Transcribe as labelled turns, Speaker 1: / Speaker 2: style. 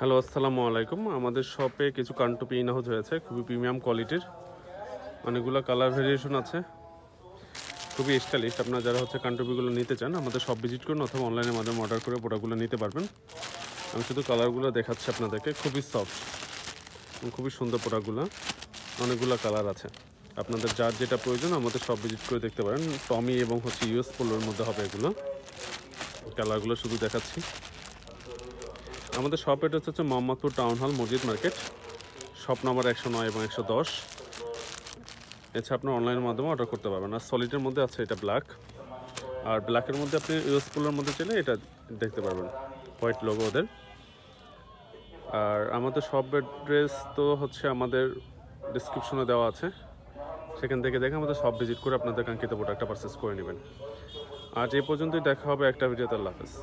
Speaker 1: Hello, আসসালামু আলাইকুম। আমাদের শপে কিছু কানটুপি ইন-হাউস হয়েছে, খুবই প্রিমিয়াম কোয়ালিটির। অনেকগুলো কালার ভেরিয়েশন আছে, খুবই স্টাইলিশ। আপনারা যারা কানটুপিগুলো নিতে চান, আমাদের শপ ভিজিট করুন অথবা অনলাইনের মাধ্যমে অর্ডার করে প্রোডাক্টগুলো নিতে পারবেন। আমি শুধু কালারগুলো দেখাচ্ছি আপনাদেরকে, খুবই সফট এবং খুবই সুন্দর প্রোডাক্টগুলো। অনেকগুলো কালার আছে, আপনাদের যার যেটা প্রয়োজন আমাদের শপ ভিজিট করে দেখতে পারেন। টমি এবং ইউএস পোলোর মধ্যে হবে এগুলো। কালারগুলো শুধু দেখাচ্ছি। আমাদের শপ অ্যাড্রেস হচ্ছে মোহাম্মদপুর টাউন হল, মসজিদ মার্কেট, শপ নম্বর 109 এবং 110। এছাড়া আপনার অনলাইনের মাধ্যমে অর্ডার করতে পারবেন। আর সলিডের মধ্যে আছে এটা ব্ল্যাক, আর ব্ল্যাকের মধ্যে আপনি ইউএস পোলোর মধ্যে চাইলে এটা দেখতে পারবেন, হোয়াইট লোগো ওদের। আর আমাদের শপ অ্যাড্রেস তো আমাদের ডিসক্রিপশনে দেওয়া আছে, সেখান থেকে দেখে আমাদের শপ ভিজিট করে আপনাদের কাঙ্ক্ষিত প্রোডাক্টটা পারচেস করে নেবেন। আজ এই পর্যন্তই, দেখা হবে একটা ভিডিওতে। আল্লাহ হাফেজ।